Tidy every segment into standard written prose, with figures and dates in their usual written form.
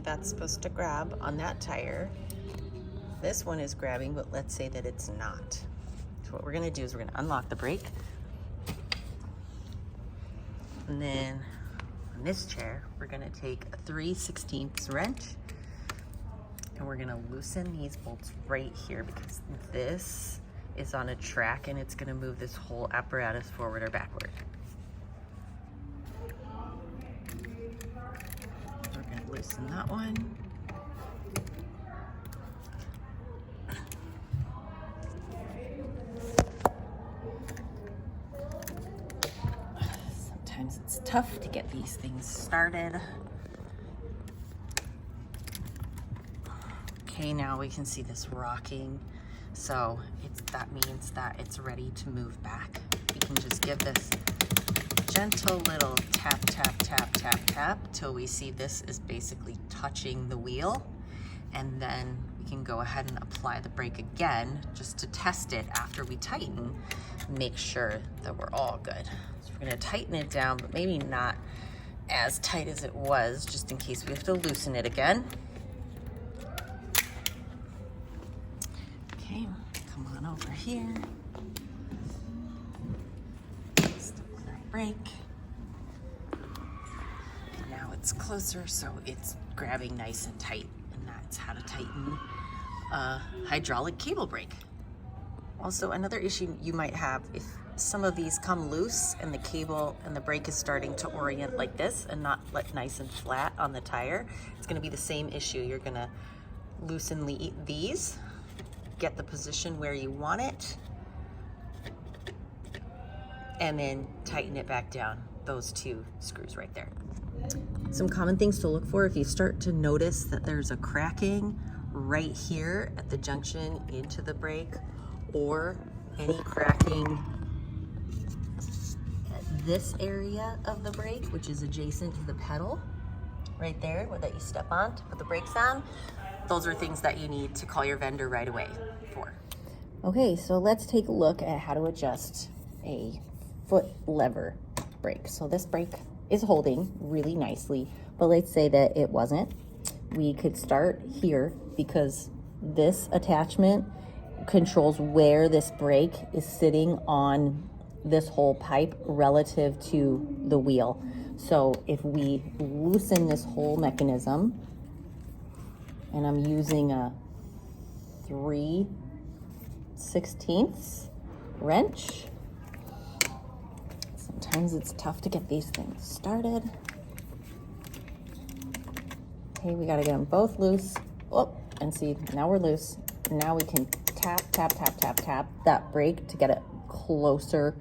that's supposed to grab on that tire. This one is grabbing, but let's say that it's not. So what we're gonna do is we're gonna unlock the brake. And then on this chair, we're gonna take a 3/16 wrench and we're gonna loosen these bolts right here because this is on a track and it's gonna move this whole apparatus forward or backward. We're gonna loosen that one. Sometimes it's tough to get these things started. Okay, now we can see this rocking. So that means that it's ready to move back. We can just give this gentle little tap, tap, tap, tap, tap till we see this is basically touching the wheel. And then we can go ahead and apply the brake again just to test it after we tighten, make sure that we're all good. So we're gonna tighten it down, but maybe not as tight as it was, just in case we have to loosen it again. Okay, come on over here. Step on our brake. Now it's closer, so it's grabbing nice and tight, and that's how to tighten a hydraulic cable brake. Also, another issue you might have, if some of these come loose and the cable and the brake is starting to orient like this and not nice and flat on the tire, it's gonna be the same issue. You're gonna loosen these, get the position where you want it, and then tighten it back down, those two screws right there. Some common things to look for if you start to notice that there's a cracking right here at the junction into the brake, or any cracking at this area of the brake, which is adjacent to the pedal right there that you step on to put the brakes on. Those are things that you need to call your vendor right away for. Okay, so let's take a look at how to adjust a foot lever brake. So this brake is holding really nicely, but let's say that it wasn't. We could start here because this attachment controls where this brake is sitting on this whole pipe relative to the wheel. So if we loosen this whole mechanism, and I'm using a 3/16 wrench. Sometimes it's tough to get these things started. Okay, we gotta get them both loose. Oh, and see, now we're loose. Now we can tap, tap, tap, tap, tap that brake to get it closer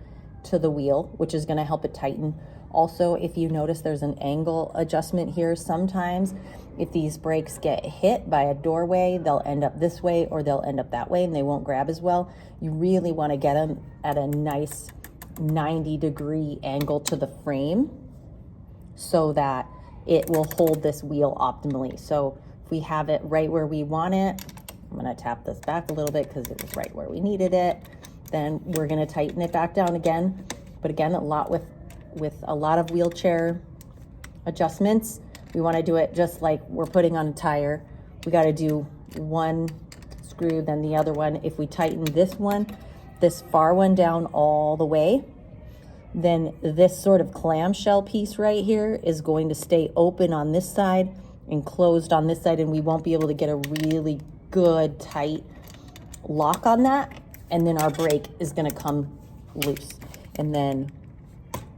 to the wheel, which is gonna help it tighten. Also, if you notice there's an angle adjustment here, sometimes if these brakes get hit by a doorway, they'll end up this way or they'll end up that way and they won't grab as well. You really want to get them at a nice 90-degree angle to the frame so that it will hold this wheel optimally. So if we have it right where we want it, I'm going to tap this back a little bit because it was right where we needed it. Then we're going to tighten it back down again. But again, with a lot of wheelchair adjustments, we want to do it just like we're putting on a tire. We got to do one screw, then the other one. If we tighten this one, this far one down all the way, then this sort of clamshell piece right here is going to stay open on this side and closed on this side, and we won't be able to get a really good tight lock on that. And then our brake is going to come loose. And then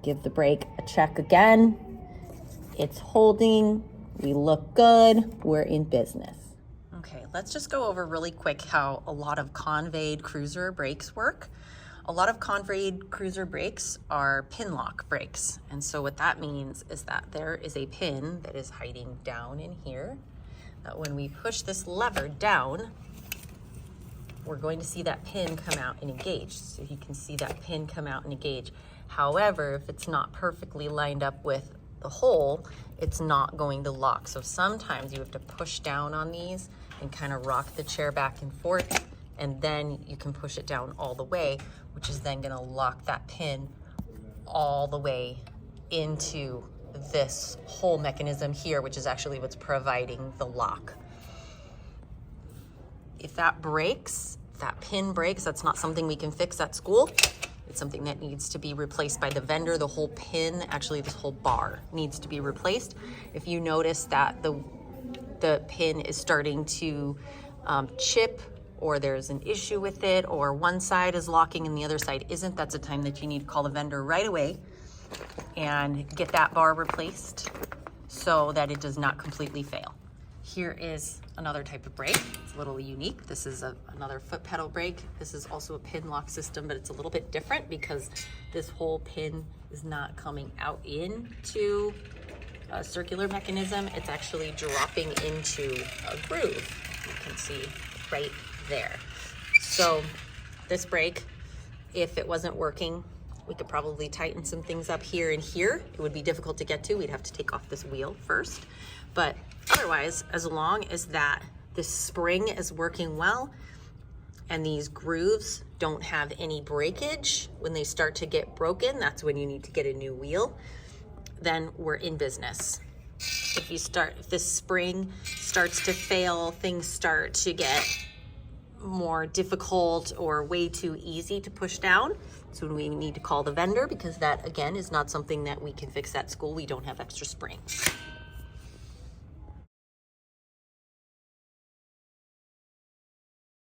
give the brake a check again. It's holding, we look good, we're in business. Okay, let's just go over really quick how a lot of conveyed cruiser brakes work. A lot of conveyed cruiser brakes are pin lock brakes. And so what that means is that there is a pin that is hiding down in here, that when we push this lever down, we're going to see that pin come out and engage. So you can see that pin come out and engage. However, if it's not perfectly lined up with the hole, it's not going to lock. So sometimes you have to push down on these and kind of rock the chair back and forth, and then you can push it down all the way, which is then going to lock that pin all the way into this whole mechanism here, which is actually what's providing the lock. If that breaks, if that pin breaks, that's not something we can fix at school. It's something that needs to be replaced by the vendor. The whole pin, actually this whole bar needs to be replaced. If you notice that the pin is starting to chip, or there's an issue with it, or one side is locking and the other side isn't, that's a time that you need to call the vendor right away and get that bar replaced so that it does not completely fail. Here is another type of brake. It's a little unique. This is another foot pedal brake. This is also a pin lock system, but it's a little bit different because this whole pin is not coming out into a circular mechanism. It's actually dropping into a groove. You can see right there. So this brake, if it wasn't working, we could probably tighten some things up here and here. It would be difficult to get to. We'd have to take off this wheel first. But otherwise, as long as that this spring is working well and these grooves don't have any breakage, when they start to get broken, that's when you need to get a new wheel. Then we're in business. If this spring starts to fail, things start to get more difficult or way too easy to push down, so we need to call the vendor, because that again is not something that we can fix at school. We don't have extra springs.